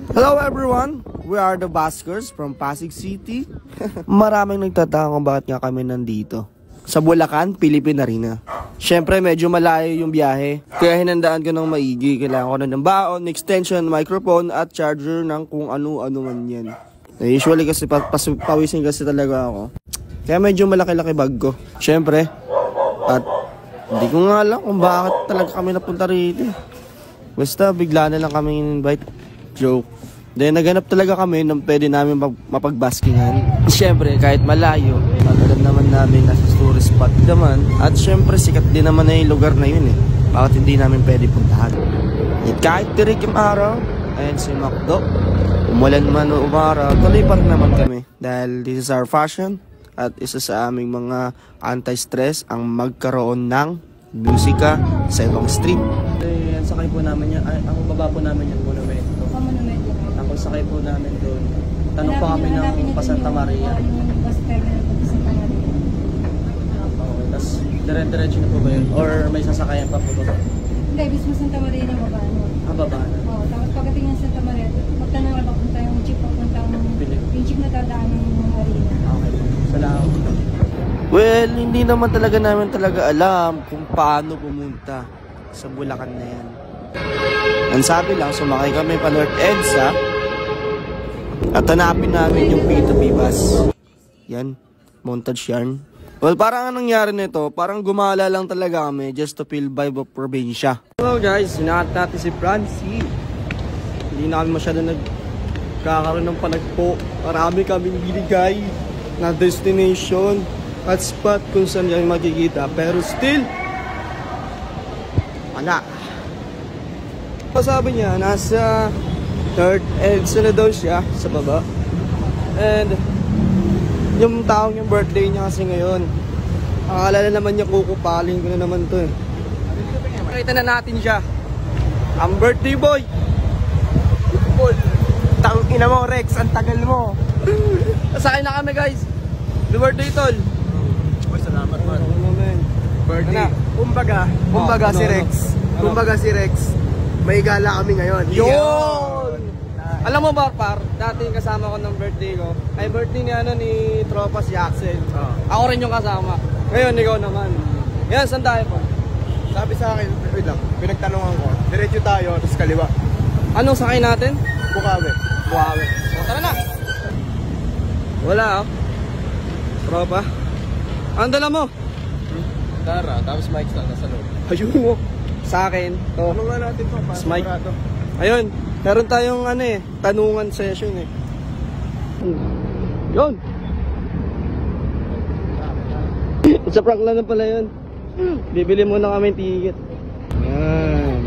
Hello everyone! We are the Baskers from Pasig City. Maraming nagtataka kung bakit nga kami nandito. Sa Bulacan, Philippine Arena. Siyempre medyo malayo yung biyahe. Kaya hinandaan ko ng maigi. Kailangan ko na ng baon, extension, microphone at charger ng kung ano-ano man yan. Usually kasi pawisin kasi talaga ako. Kaya medyo malaki-laki bag ko. Siyempre. At hindi ko nga alam kung bakit talaga kami napunta rito. Basta bigla na lang kami invite. Joke. Then naganap talaga kami nang pwede namin mapagbaskingan. Siyempre kahit malayo, alam naman namin nasa tourist spot naman. At siyempre sikat din naman na yung lugar na yun eh. Bakit hindi namin pwede puntahan? At kahit tirik yung araw, ayan si Macdo. Umulan man o umaraw, tuloy pa rin naman kami. Dahil this is our fashion. At isa sa aming mga anti-stress ang magkaroon ng musika sa ibang street. Ayan, sakay po namin yan. Ang baba po namin yung monument. Tapos sakay po namin doon. Tanong pa kami ng Santa Maria. Okay, tapos dire-diretso na po ba yun? Or may sasakayan pa po ba? Hindi, mismo Santa Maria na baba. Baba na? Oo, tapos pagdating ng Santa Maria, magtanong na papunta yung jeep papuntang yung jeep na dadaan ng arena. Okay, salamat. Well, hindi naman namin alam kung paano pumunta sa Bulacan na yan. Ang sabi lang, sumakay kami pa North EDSA at hanapin namin yung P2P bus. Yan, montage yarn. Well, parang anong nangyari nito, parang gumala lang talaga kami just to feel vibe of probinsya. Hello guys, hinahanap natin si Francie. Hindi na kami masyado nagkakaroon ng panagpo. Marami kaming binigay na destination at spot kung saan yan makikita. Pero still, wala. Sabi niya, nasa third EDSA na daw siya sa baba. And yung taong yung birthday niya kasi ngayon, akala na naman niya kukupaling ko na naman to eh. Makita na natin siya. Ang birthday boy. Beautiful. Tang ina mo Rex, ang tagal mo. Sakay na kami guys. Happy birthday tol. Boy, salamat man. Birthday. Kumbaga si Rex. Kumbaga si Rex. May gala kami ngayon. Yun! Alam mo Barpar, dati kasama ko ng birthday ko. Ay birthday ni tropa si Axel. Ako rin yung kasama. Ngayon ikaw naman. Yan, saan tayo po? Sabi sa akin, wait lang, pinagtanungan ko. Diretso tayo, tapos kaliwa. Anong sakay natin? Bukawi. Bukawi. O, tara na! Wala oh. Tropa. Ang dala mo? Tara, tapos mic sa nasa loob. Ayun mo. Sa akin, to. Ano nga natin to? Smite. Ayun, meron tayong tanungan session eh. Yun! Sa prank lang na pala yun. Bibili muna kami ticket. Yan.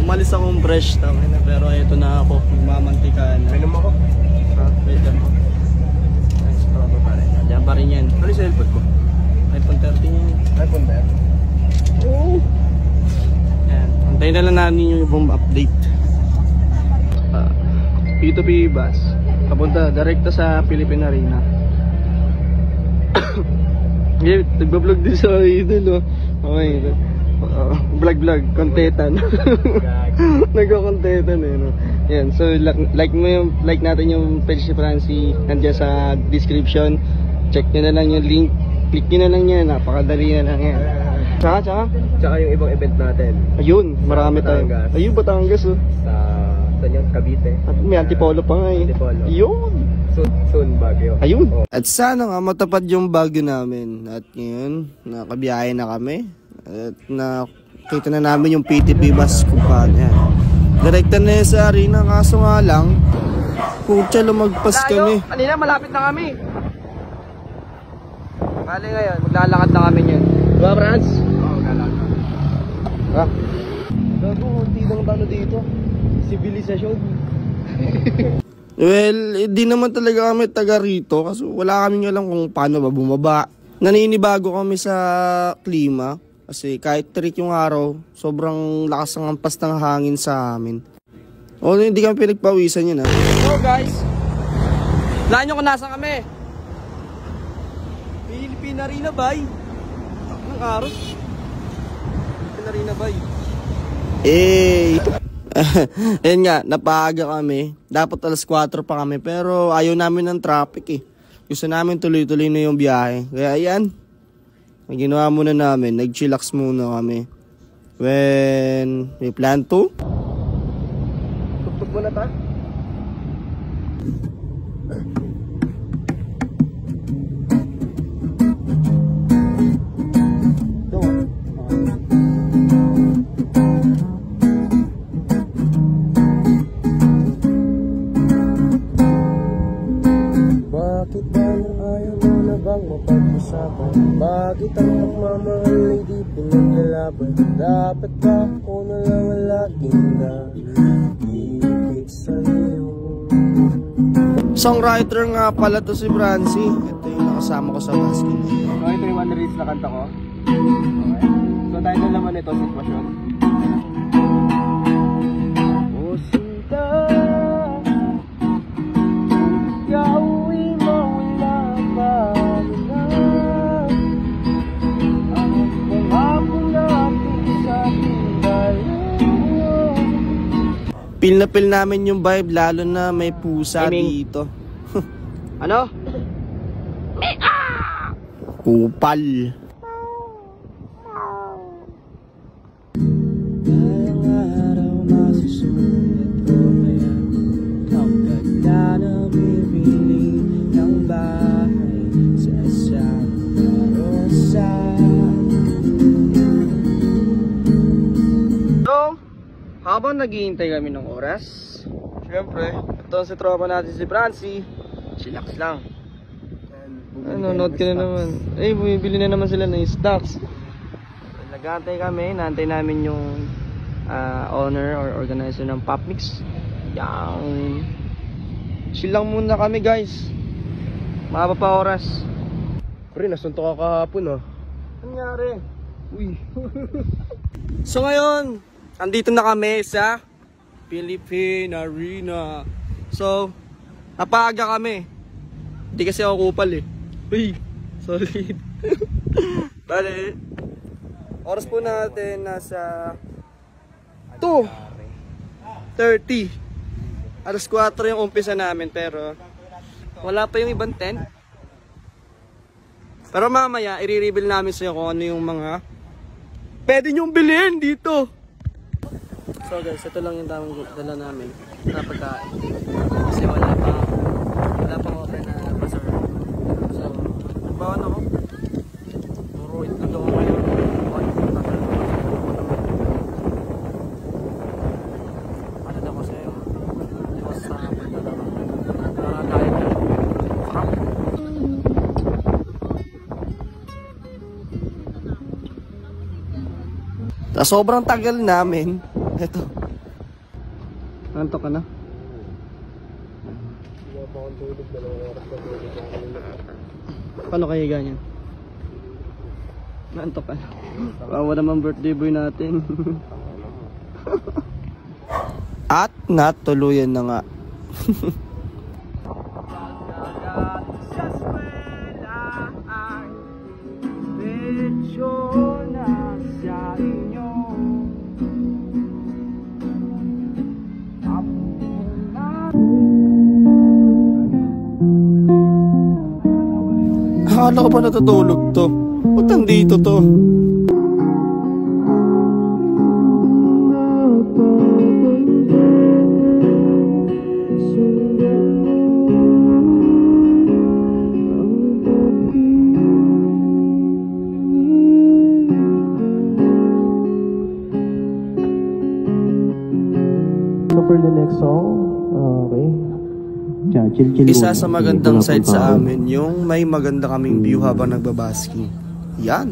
Umalis akong fresh tama na, pero ito na ako. Magmamantikan. Minom ako. Wait lang ako. Nice, tropa pa rin. Diyan pa rin yan. Ano yung cellphone ko? iPhone 13 yan. iPhone ba yan? Oo. Yan. Antayin na lang namin yung ibang update. P2P bus. Papunta, direkta sa Philippine Arena. Yeah, nagbablog din sa idol oh. Okay. Vlog, kontetan. Nagko-kontetan eh no. Yan, so like natin yung page si Francie nandiyan sa description. Check nyo na lang yung link. Click nyo na lang yan, napakadali na lang yan. Tsaka yung ibang event natin. Ayun, marami tayo. Batangas. Ayun, Batangas oh. Saan yun? Cavite. At may Antipolo pa nga eh. Antipolo. Ayun. Soon Baguio. Ayun. Oh. At sana nga matapad yung Baguio namin. At ngayon, nakabiyahe na kami. At nakita na namin yung PTP bus kung paano yan. Direkta na sa arena, kaso nga lang, putya lumagpas kami. Kanina malapit na kami. Bali ngayon, maglalakad na kami yun. Diba, Franz? Oo, galaka. Ha? Gago, hindi lang tano dito. Sibilisasyon. Well, hindi naman talaga kami taga rito kasi wala kaming alam kung paano ba bumaba. Naninibago kami sa klima kasi kahit tirik yung araw, sobrang lakas ng ampas ng hangin sa amin. O, hindi kami pinagpawisan yun ha. So guys, laan nyo kung nasa kami. Philippine Arena bay. Anong araw? Philippine Arena bay. Eh. Ayun nga, napaaga kami. Dapat alas 4 pa kami, pero ayaw namin ng traffic eh. Gusto namin tuloy-tuloy na yung biyahe. Kaya ayan, ang ginawa muna namin, nag-chillax muna kami. When we plan to. Tugtog mo na ta? Bakit ba nang ayaw mo na bang mapag-usapan? Bakit ang pagmamahal ay di pinaglalaban? Dapat ba ako na lang ang laging naibig sa'yo? Songwriter nga pala to si Brancy. Ito yung nakasama ko sa basking. So ito yung one release na kanta ko. Okay. So title naman ito, Sitwasyon. O sinta, ikaw ay mawala pa na. Ang pangako natin sa ating dalawa. Feel na feel namin yung vibe, lalo na may pusa dito. Ano? Kupal. Ngayong araw masusunod ko kaya hanggang na namimili ng bahay sa Santa Rosa. So, habang naghihintay kami ng oras, syempre, ito si tropa natin si Brancy. Chillax lang. Nanonood ka na naman. Eh, bumibili na naman sila ng stocks. Nag-aantay kami, naantay namin yung owner or organizer ng Pop Mix. Yang chill lang muna kami guys. Mahaba pa oras. Pre, nasuntok ka kahapon Nangyari? Uy. So ngayon, andito na kami sa Philippine Arena. So, napaaga kami. Hindi kasi ako kupal eh. Uy, solid. Bale, oras po natin nasa 2:30. Alas 4 yung umpisa namin, pero wala pa yung ibang tent. Pero mamaya, i-reveal namin sa'yo kung ano yung mga pwede nyong bilhin dito. So guys, ito lang yung tamang dala namin na pagkain. Kasi wala pang offer na bazaar. So, nagbawan ako. Puro itlog ako ngayon. Ano daw ko sa'yo? Diwas sa pagdadala. Para tayo na. Sarap. Sobrang tagal namin. Ito. Antok ka na? Paano kaya ganyan? Naantok ka na. Wawa naman birthday boy natin. At natuluyan na nga. Akala ko pa natutulog to. Ba't nandito to? So for the next song, okay. Isa sa magandang side sa amin, yung may maganda kaming view habang nagbabasking. Yan.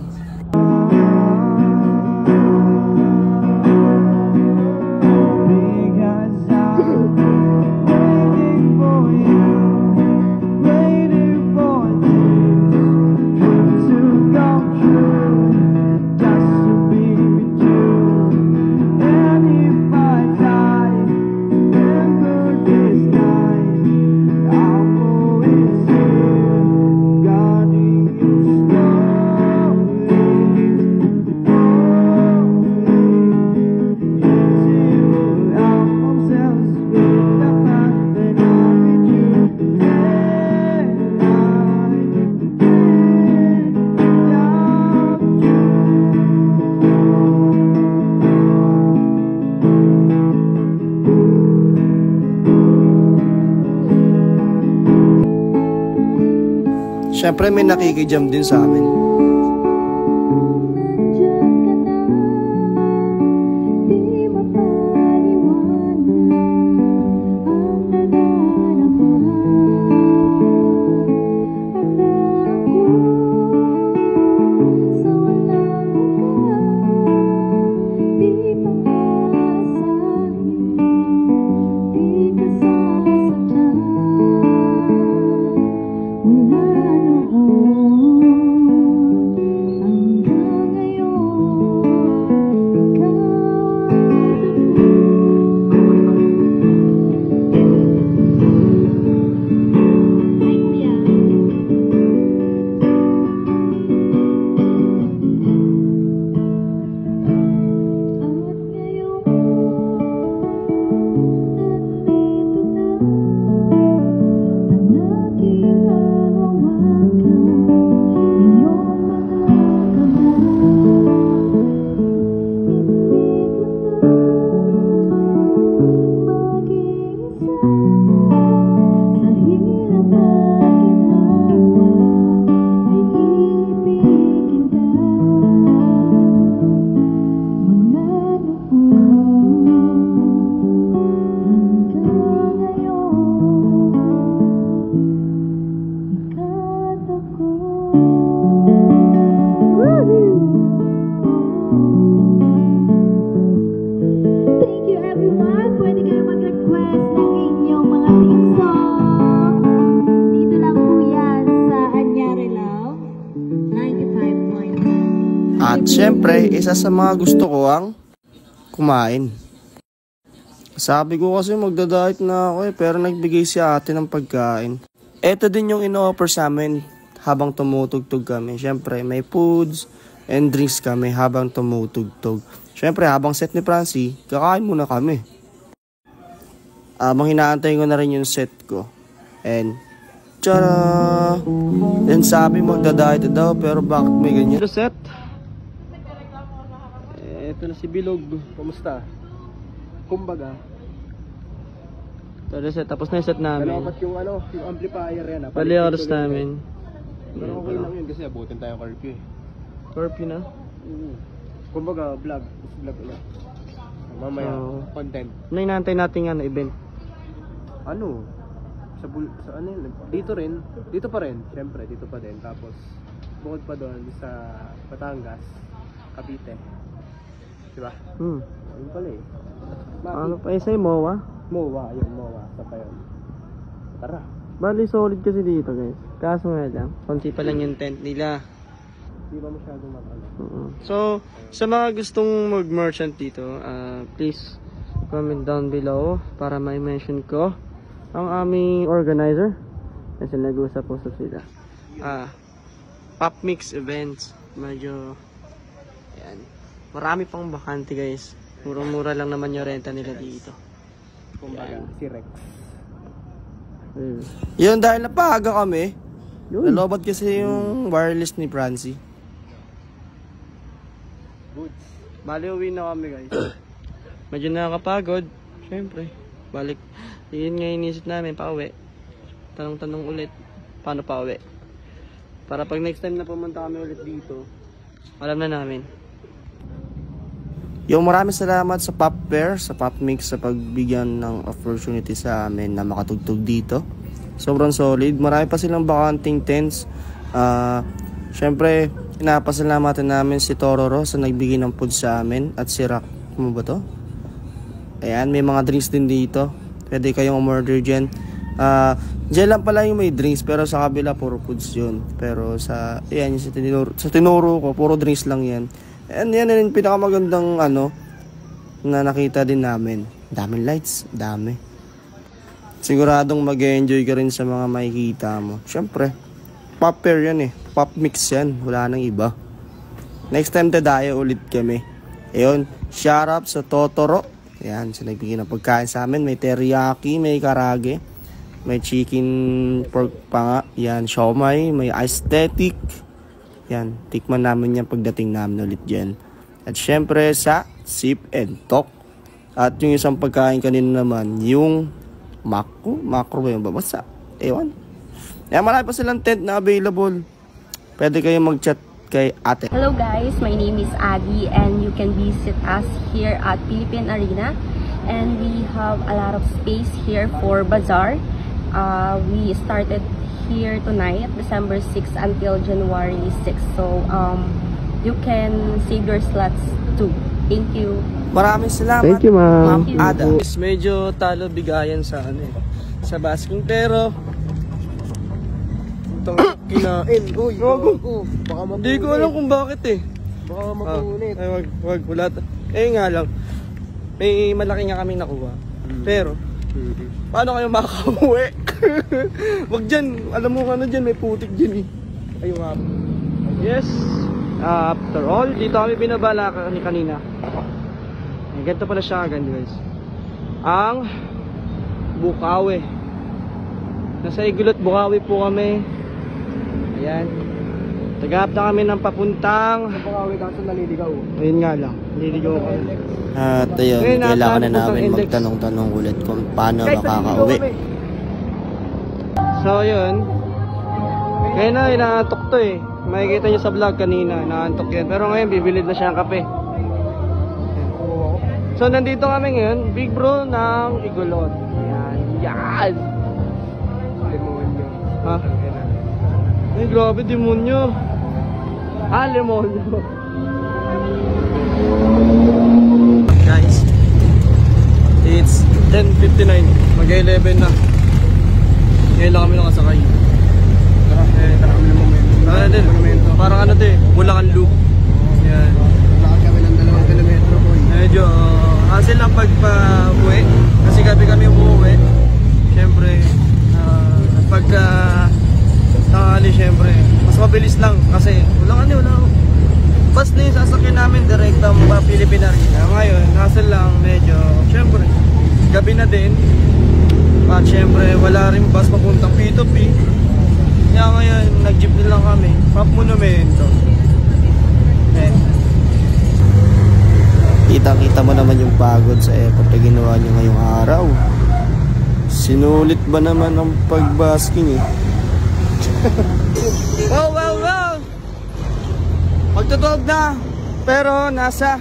Syempre may nakikijam din sa amin. At syempre, isa sa mga gusto ko ang kumain. Sabi ko kasi magdadiet na ako pero nagbigay si ate ng pagkain. Ito din yung ino-offer sa amin habang tumutugtog kami. Syempre, may foods and drinks kami habang tumutugtog. Syempre, habang set ni Francie, kakain muna kami. Habang hinaantay ko na rin yung set ko. And, tara! Then sabi magdadiet daw pero bakit may ganyan? Set? Ito na si Bilog. Kumusta? Kumbaga. Tapos na yung set namin. Dapat yung yung amplifier yan. Pali oras namin. Pero okay lang yun kasi abutin tayo curfew eh. Curfew na? Kumbaga vlog ulit. Mamaya content. Ano inaantay natin event? Sa ano yun? Dito pa rin. Siyempre, dito pa din. Tapos bukod pa doon sa Batangas, Cavite. Diba? Ayun pala eh. Ano pa isa yung MOA? MOA. Sa pa yun. Tara. Bali solid kasi dito guys. Kaso nga lang, konti pa lang yung tent nila. Hindi ba masyadong matalo? So, sa mga gustong mag-merchant dito, please comment down below para ma-mention ko ang aming organizer. Kasi nag-usap-usap sila. Pop Mix Events. Medyo, ayan. Marami pang bakante guys. Murang-mura lang naman yung renta nila dito. Kumbaga, si Rex. Yun, dahil napahaga kami. Nalobat kasi yung wireless ni Francie. Good. Bali, uwi na kami guys. Medyo nakakapagod. Siyempre. Balik. Yun nga inisip namin, pauwi. Tanong-tanong ulit. Paano pauwi? Para pag next time na pumunta kami ulit dito, alam na namin. Yung maraming salamat sa Pop Pair, sa Pop Mix sa pagbigyan ng opportunity sa amin na makatugtog dito. Sobrang solid. Marami pa silang bakanting tents. Syempre, pinapasalamatan namin si Tororo sa nagbigay ng food sa amin at si Rock. Ano ba to? Ayan, may mga drinks din dito. Pwede kayong umorder dyan. Dyan lang pala yung may drinks pero sa kabila puro foods yun. Pero sa tinuro ko, puro drinks lang yan. And yan yung pinakamagandang na nakita din namin. Daming lights, dami. Siguradong mag-enjoy ka rin sa mga makikita mo. Siyempre, Pop Pair yan eh. Pop Mix yan, wala nang iba. Next time tadayo ulit kami. Ayun, shout out sa Totoro. Ayan, sinagbigay ng pagkain sa amin. May teriyaki, may karage, may chicken pork pa nga. Yan, siomai, may aesthetic. Yan, tikman namin yan pagdating namin ulit dyan. At syempre sa Sip and Talk. At yung isang pagkain kanina naman, yung macro ba yung babasa? Ewan. Marami pa silang tent na available. Pwede kayong mag-chat kay ate. Hello guys, my name is Adi and you can visit us here at Philippine Arena. And we have a lot of space here for bazaar. We started here tonight, December 6 until January 6. So you can save your slots too. Thank you. Maraming salamat. Thank you, ma'am. Ada. Medyo talo bigayan sa sa basking, pero itong kinain. Uy, gago. Baka mapunit. Hindi ko alam kung bakit eh. Baka mapunit. Ay, wag, wala. Nga lang. May malaki nga kami nakuha. Pero, paano kayo makakauwi? Wag dyan. Alam mo ano dyan, may putik dyan eh. Ayun nga. Yes. After all, dito kami binabala kanina. Ganito pala siya agad guys. Ang Bukawi. Nasa Igulot, Bukawi po kami. Ayan. Tagap na kami ng papuntang Bukawi kaso naliligaw. ayun nga lang, naliligaw kami. At ayun, Ngayon, kailangan na nasa namin index. magtanong-tanong ulit kung paano makakauwi. So yun. Ngayon na, inaantok to eh. Makikita nyo sa vlog kanina, inaantok yan. Pero ngayon, bibilid na siya ng kape. So nandito kami ngayon, Big Bro ng Igulot. Ayan. Yan! Demonyo. Ha? Ay, grabe, demonyo. Demonyo. Guys, it's 10:59. Mag-11 na. Ngayon lang kami nakasakay. Tara kami ng momento. Parang ano to eh, Bulacan Loop. Yan. Lakad kami ng 2 kilometro po. Medyo hassle lang pagpa-uwi. Kasi gabi kami umuwi. Siyempre, pagka tanghali siyempre, mas mabilis lang. Kasi wala. Bus na yung sasakyan namin, direkta mga Philippine Arena. Ngayon, hassle lang medyo. Siyempre, gabi na din. At siyempre, wala rin bus papuntang P2P. Kaya ngayon, nag-jeep din lang kami. Pop Monumento. Kitang-kita mo naman yung pagod sa effort na ginawa nyo ngayong araw. Sinulit ba naman ang pagbasking eh? Wow! Magtutog na. Pero nasa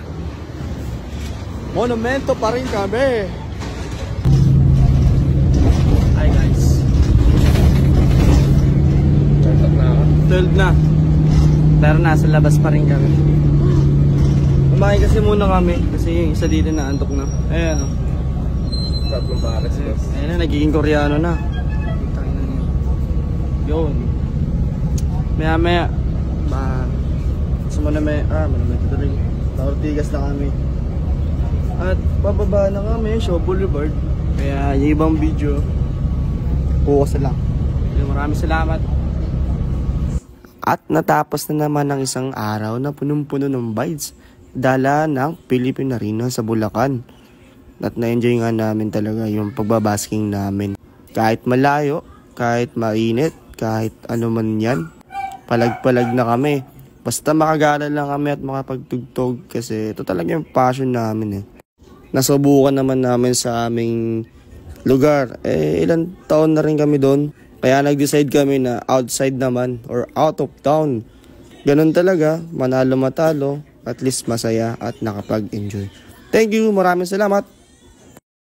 Monumento pa rin kami. Hi guys. 12 na. Pero nasa labas pa rin kami. Kumain kasi muna kami. Kasi yung isa dito na antok na. Ayan o. Tatlong pares. Ayan na, nagiging Koreano na. Yun. Maya sa Monumento rin. Ortigas na kami. At pababa na kami, Shaw Boulevard. Kaya yung ibang video, focus lang. Maraming salamat. At natapos na naman ang isang araw na punong-puno ng vibes. Dala ng Philippine Arena sa Bulacan. At na-enjoy nga namin talaga yung pagbabasking namin. Kahit malayo, kahit mainit, kahit ano man yan, palag-palag na kami. Basta makagala lang kami at makapagtugtog kasi ito talaga yung passion namin eh. Nasubukan naman namin sa aming lugar. Ilang taon na rin kami doon. Kaya nag-decide kami na outside naman or out of town. Ganun talaga, manalo matalo, at least masaya at nakapag-enjoy. Thank you, maraming salamat.